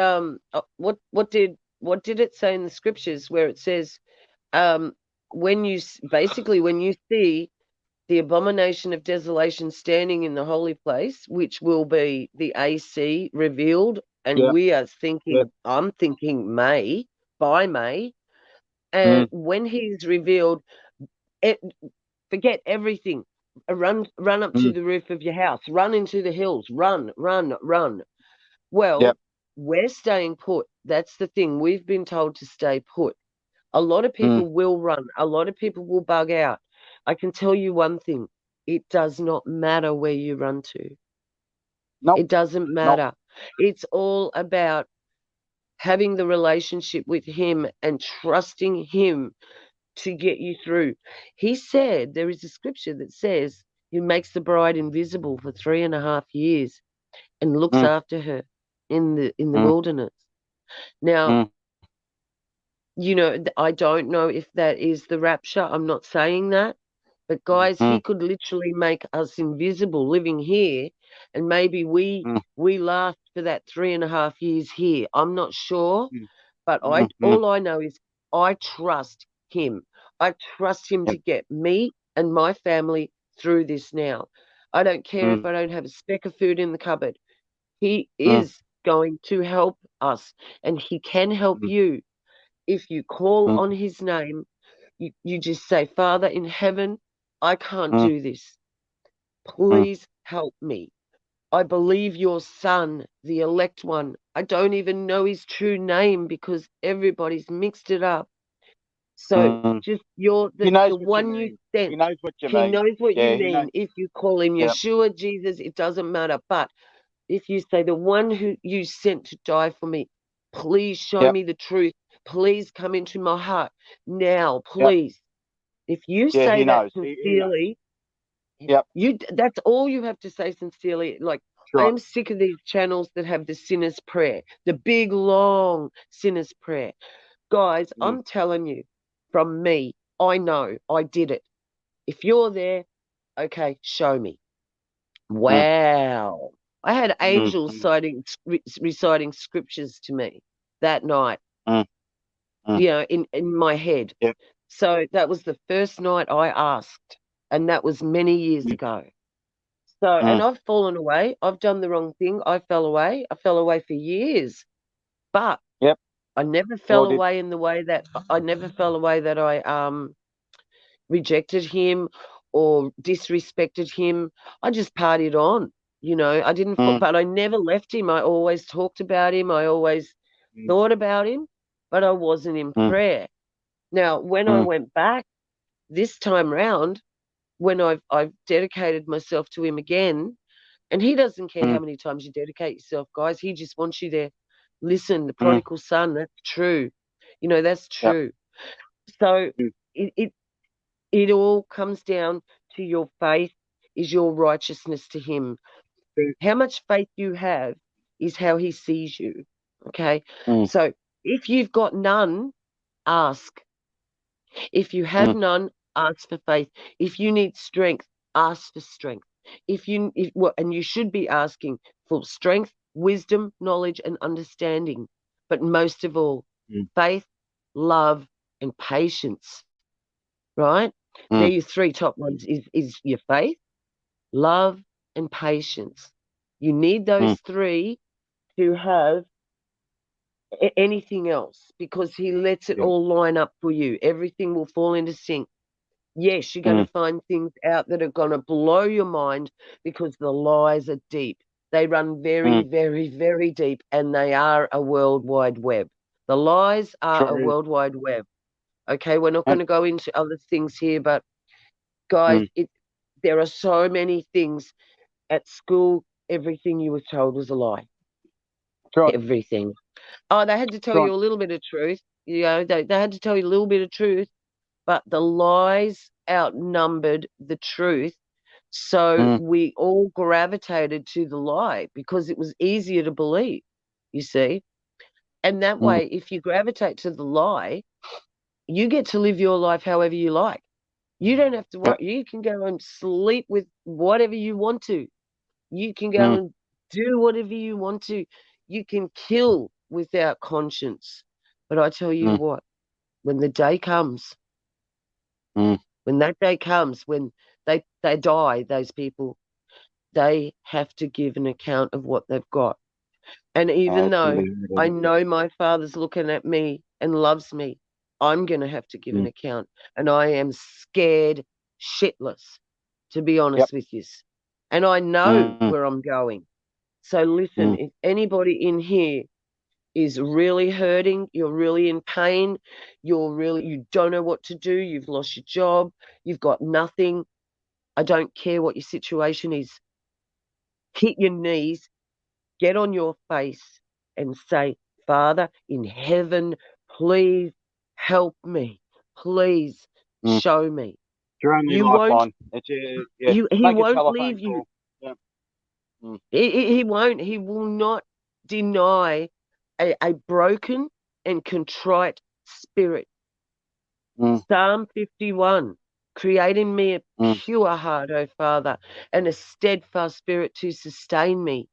what did it say in the scriptures where it says, um basically when you see the abomination of desolation standing in the holy place, which will be the AC revealed, and Yeah, we are yeah. I'm thinking by May, and Mm, when he's revealed it, forget everything. Run up to mm, the roof of your house, run into the hills, run. yeah. Well, we're staying put. That's the thing. We've been told to stay put. A lot of Mm, people will run. A lot of people will bug out. I can tell you one thing. It does not matter where you run to. nope. It doesn't Nope. matter. It's all about having the relationship with him and trusting him to get you through. He said, there is a scripture that says he makes the bride invisible for 3.5 years and looks Mm, after her in the mm, wilderness. Now, mm, I don't know if that is the rapture. I'm not saying that. But guys, he mm, could literally make us invisible living here, and maybe we mm, we last for that 3.5 years here. I'm not sure, mm, but mm, mm. all I know is I trust him. I trust him Yep. to get me and my family through this now. I don't care if Mm, I don't have a speck of food in the cupboard. He mm, is going to help us, and he can help mm, you if you call mm, on his name. You just say, Father in heaven, I can't mm, do this. mm, Please help me. I believe your son, the elect one. I don't even know his true name because everybody's mixed it up. So mm. just you're He the knows what you one you mean. He sent. knows what you He mean. knows what you Yeah, he knows. mean. If you call him Yeah, Yeshua, Jesus, it doesn't matter. But if you say the one who you sent to die for me, please show yep, me the truth. Please come into my heart now, yep. please. If you Yeah, say he that knows. He knows. sincerely, Yep, that's all you have to say sincerely. Like, that's I right. am sick of these channels that have the sinner's prayer, the big long sinner's prayer. Guys, Mm, I'm telling you, from me, I know I did it. If you're there, okay, show me. mm, Wow. I had mm, angels mm, reciting scriptures to me that night, mm, mm. in my head. Yep, So that was the first night I asked, and that was many years mm, ago. So, and mm. I've fallen away. I've done the wrong thing. I fell away. I fell away for years, but Yep, I never we fell all did. away in the way that I never fell away that I rejected him or disrespected him. I just partied on. I didn't, Mm, but I never left him. I always talked about him. I always mm, thought about him, but I wasn't in mm, prayer. Now, when I mm, went back this time round, when I've dedicated myself to him again, and he doesn't care mm, how many times you dedicate yourself, guys. He just wants you there. Listen, the mm. prodigal son, that's true. That's Yep. true. So Mm, it, it it all comes down to your faith is your righteousness to him. mm, How much faith you have is how he sees you. Okay. mm, So if you've got none, ask. If you have mm, none, ask for faith. If you need strength, ask for strength. And you should be asking for strength, wisdom, knowledge, and understanding. But most of all, mm, faith, love, and patience. Right? They're mm, your three top ones. Is your faith, love, and patience. You need mm. those three to have anything else because he lets it Yep. all line up for you. Everything will fall into sync. Yes, you're going to Mm, find things out that are going to blow your mind because the lies are deep. They run very, mm. very, very deep and they are a world wide web. The lies are a Sure is. world wide web. Okay, we're not going And, to go into other things here, but guys, mm. there are so many things at school. Everything you were told was a lie. That's right. Everything. Oh, they had to tell That's right. you a little bit of truth. They had to tell you a little bit of truth, but the lies outnumbered the truth. So Mm, we all gravitated to the lie because it was easier to believe, you see. And that mm. way, if you gravitate to the lie, you get to live your life however you like. You don't have to worry. Yep. You can go and sleep with whatever you want to. You can go Mm, and do whatever you want to. You can kill without conscience. But I tell you mm, what, when the day comes, mm. when that day comes, when they die, those people, they have to give an account of what they've got. And even It's going to though be hard, I isn't it? know my father's looking at me and loves me, I'm going to have to give an Mm, account. And I am scared shitless, to be yep. honest with you. And I know Mm, where I'm going. So listen, mm, if anybody in here is really hurting, you're really in pain, you don't know what to do, you've lost your job, you've got nothing. I don't care what your situation is. Hit your knees, get on your face and say, Father in heaven, please help me. Please mm. show me. Your only You won't, lifeline. It's yeah. he Make a won't telephone leave you. call. Yeah. Mm, He won't. He will not deny a broken and contrite spirit. mm, Psalm 51, create in me a mm, pure heart, O Father, and a steadfast spirit to sustain me.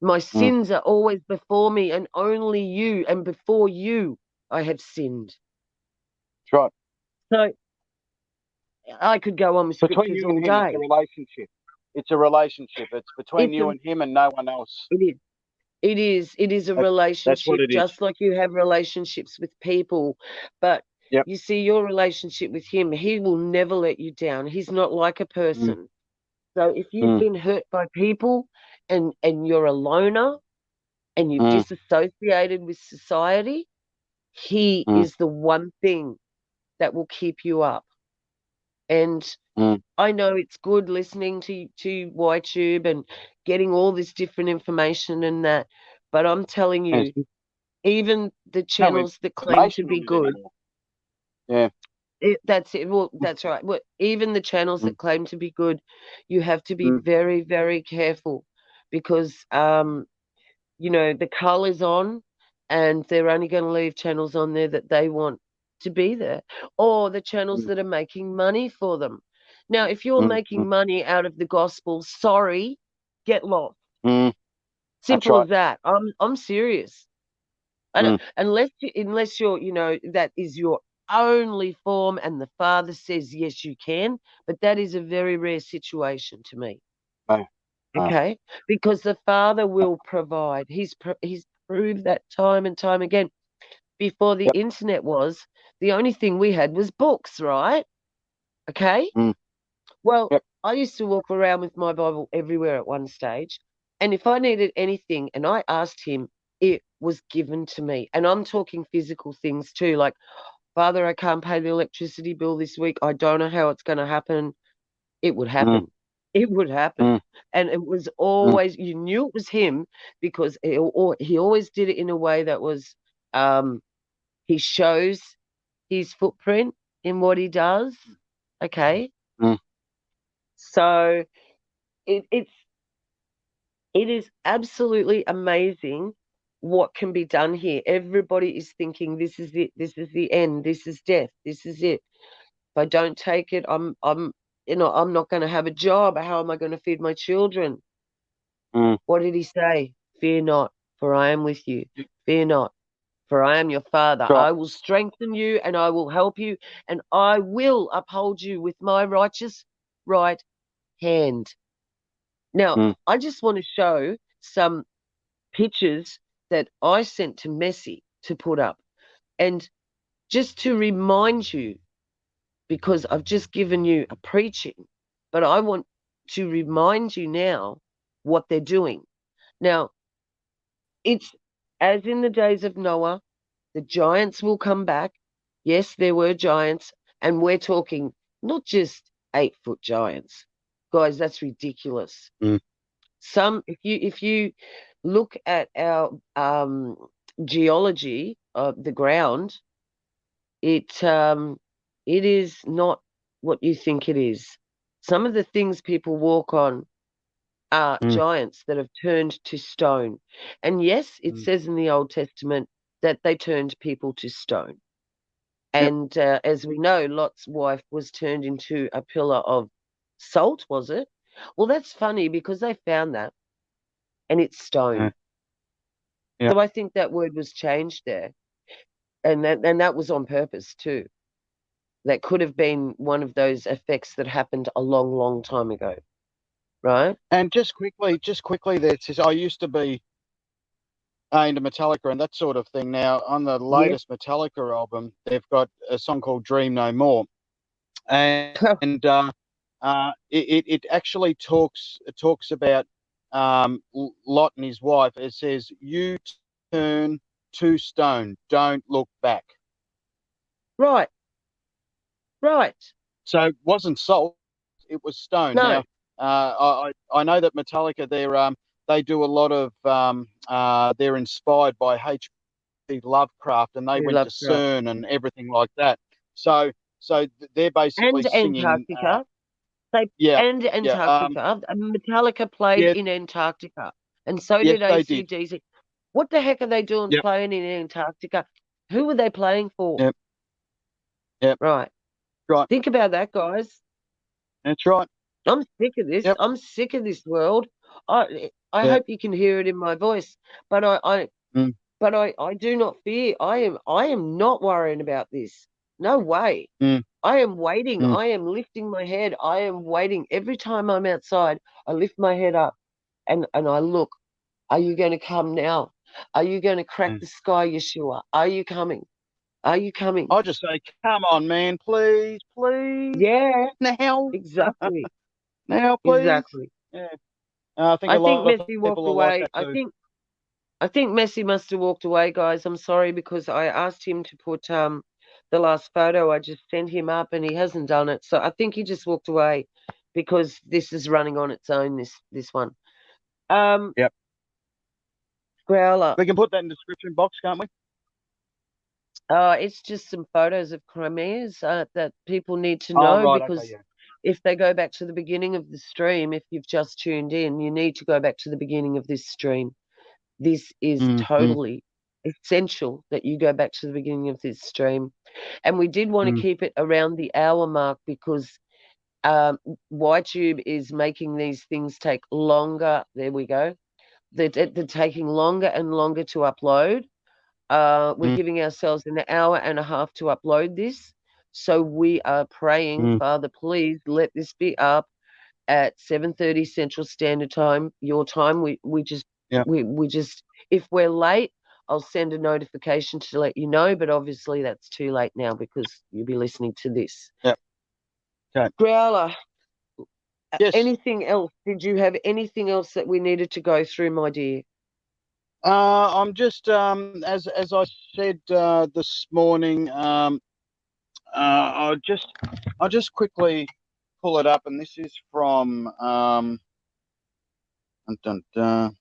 My mm. sins are always before me, and only you, and before you, I have sinned. That's right. So I could go on with Between scriptures you all and him, it's a day. relationship. It's a relationship. It's between It's you a, and him and no one else. it is. It is a That's what relationship, it is. just like you have relationships with people. But Yep. you see, your relationship with him, he will never let you down. He's not like a Mm, person. So if you've mm, been hurt by people and you're a loner and you've mm, disassociated with society, he mm, is the one thing that will keep you up. And mm. I know it's good listening to YTube and getting all this different information and that, but I'm telling There's you, even the no channels that claim to information be on it good, anymore. Yeah. that's it. Well, that's right. Well, even the channels Mm, that claim to be good, you have to be mm, very, very careful because the cull is on and they're only going to leave channels on there that they want to be there or the channels mm, that are making money for them. Now, if you're mm, mm, making money out of the gospel, sorry, get lost. mm. That's Simple right. as that. I'm serious. I don't, Mm, unless you're, that is your only form and the father says yes you can, but that is a very rare situation to me. no, no. Okay, because the Father will provide. He's proved that time and time again. Before the Yep. internet was, the only thing we had was books, right? Okay. Mm, Well, yep. I used to walk around with my Bible everywhere at one stage, and if I needed anything and I asked him it was given to me. And I'm talking physical things too, like, Father, I can't pay the electricity bill this week. I don't know how it's going to happen. It would mm, happen. It would happen. mm, And it was mm, always, you knew it was him because he always did it in a way that was, he shows his footprint in what he does. Okay. mm, So it's it is absolutely amazing what can be done here. Everybody is thinking this is it, this is the end, this is death, this is it. If I don't take it, I'm not going to have a job. How am I going to feed my children? mm. What did he say? Fear not, for I am with you. Fear not, for I am your father. Right. I will strengthen you and I will help you and I will uphold you with my righteous right hand. Now, Mm, I just want to show some pictures that I sent to Messi to put up. And just to remind you, because I've just given you a preaching, but I want to remind you now what they're doing. Now, it's as in the days of Noah, the giants will come back. Yes, there were giants, and we're talking not just 8-foot giants. Guys, that's ridiculous. mm, If you look at our geology of the ground, it is not what you think it is. Some of the things people walk on are mm, giants that have turned to stone. And yes, it mm. says in the Old Testament that they turned people to stone. Yep. And as we know, Lot's wife was turned into a pillar of salt, was it? Well, that's funny because they found that and it's Yeah. stone. Yep. So I think that word was changed there. And that was on purpose too. That could have been one of those effects that happened a long, long time ago, right? And just quickly, there says I used to be into Metallica and that sort of thing. Now, on the Yes. latest Metallica album, they've got a song called "Dream No More," and it actually talks about Lot and his wife. It says, "You turn to stone, don't look back." Right, right. So it wasn't salt; it was stone. No, Now, I know that Metallica they do a lot of they're inspired by H.P. Lovecraft, and they we went love to craft. CERN and everything like that. So they're basically And singing. Antarctica. They Yeah, and yeah, Antarctica. Metallica played yes, in Antarctica, and so yes, did they did. AC/DC. What the heck are they doing Yep, playing in Antarctica? Who are they playing for? yep, yep. Right. Right, Think about that, guys. that's right. I'm sick of this. Yep, I'm sick of this world. I yeah, hope you can hear it in my voice, but mm, I do not fear. I am not worrying about this. No way. mm, I am waiting. mm, I am lifting my head. I am waiting. Every time I'm outside, I lift my head up and I look. Are you going to come now? Are you going to crack mm. the sky, Yeshua? Are you coming? Are you coming? I just say, come on, man, please, please, Yeah, now, exactly. now, please. Exactly. Yeah, I think I a think lot of Messi walked people are like away. that too. I think Messi must have walked away, guys. I'm sorry because I asked him to put the last photo. I just sent him up and he hasn't done it. So I think he just walked away because this is running on its own, this one. Um Yep, Growler. we can put that in the description box, can't we? It's just some photos of Crimeas that people need to Oh, know right, okay, because yeah. if they go back to the beginning of the stream, if you've just tuned in, you need to go back to the beginning of this stream. This is Mm, mm, totally essential that you go back to the beginning of this stream. And we did want to mm, keep it around the hour mark because YTube is making these things take longer. There we go. They're taking longer and longer to upload. We're mm, giving ourselves an hour and a half to upload this. So we are praying, mm. Father, please let this be up at 7:30 Central Standard Time, your time. We just Yeah, we just if we're late, I'll send a notification to let you know, but obviously that's too late now because you'll be listening to this. yeah, okay. Growler, Yes. anything else? Did you have anything else that we needed to go through, my dear? I'm just as I said this morning. I'll just quickly pull it up, and this is from dun, dun, dun,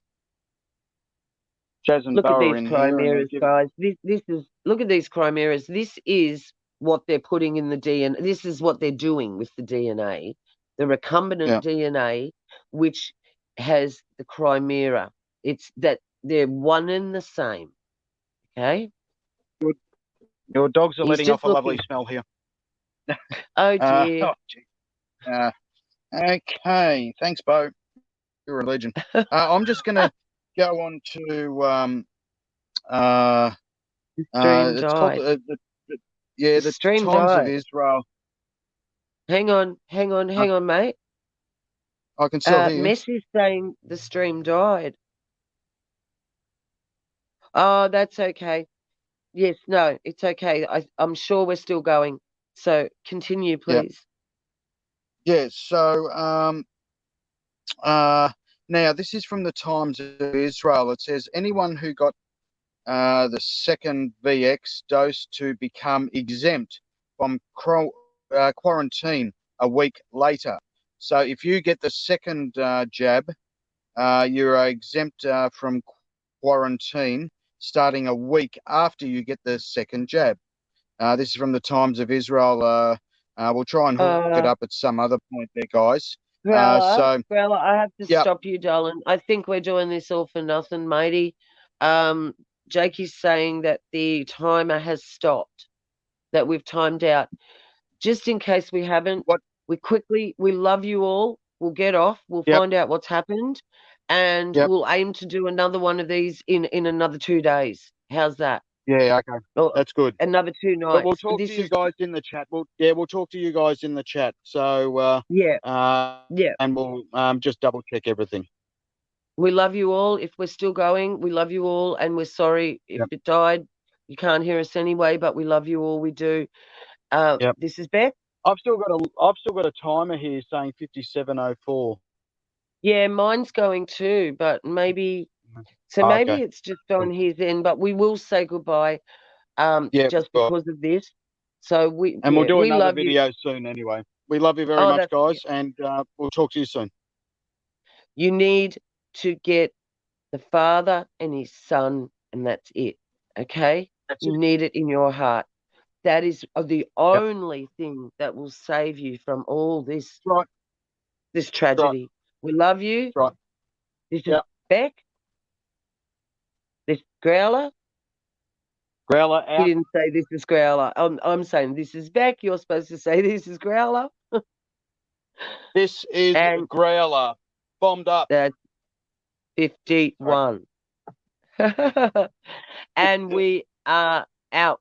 Jazz and Look at Boa these in here, and they're chimeras, giving. guys. This is look at these chimeras. This is what they're putting in the DNA. This is what they're doing with the DNA, the recombinant Yeah, DNA, which has the chimera. It's that they're one and the same. Okay. your dogs are He's letting off just a lovely looking. smell here. Oh dear. Oh, gee. Uh, okay, thanks, Bo. You're a legend. I'm just gonna go on to uh, The stream it's called died. yeah, The the stream Times of died. Israel. Uh, Hang on, mate. I can still hear you. Messi's saying the stream died. Oh, that's okay. Yes, no, it's okay. I'm sure we're still going. So continue, Yeah, please. yeah. So uh, now this is from the Times of Israel. It says anyone who got the second VX dose to become exempt from quarantine a week later. So if you get the second jab, you are exempt from quarantine starting a week after you get the second jab. This is from the Times of Israel. We'll try and hook it Uh, up at some other point there, guys. Grella, So, Grella, I have to yeah, stop you, darling. I think we're doing this all for nothing, matey. Um, Jakey's saying that the timer has stopped, that we've timed out. Just in case we haven't, what? we love you all. We'll get off. We'll Yep, find out what's happened, and yep, we'll aim to do another one of these in another 2 days. How's that? yeah, okay, Or that's good. another two But we'll nights. talk to This you is guys in the chat. We'll talk to you guys in the chat. So, yeah, yeah. and we'll just double check everything. We love you all. If we're still going, we love you all, and we're sorry if Yep, it died. You can't hear us anyway, but we love you all. We do. yep. This is Beck. I've still got a timer here saying 57:04. Yeah, mine's going too, but maybe so. Oh, Maybe okay. it's just on his end, but we will say goodbye. Yeah, Just well, because of this. So and we'll do we another love you. video soon anyway. We love you very Oh, much, that's guys, it. and we'll talk to you soon. You need to get the Father and His Son, and that's it. Okay? That's You it. need it in your heart. That is the Yep. only thing that will save you from all Right. this Right. tragedy. We love you. Right. This is Yep. Beck. This Growler. Growler He out. didn't say this is Growler. I'm saying this is Beck. You're supposed to say this is Growler. This is And Growler. Bombed up. that's Sorry. 51. And we are out.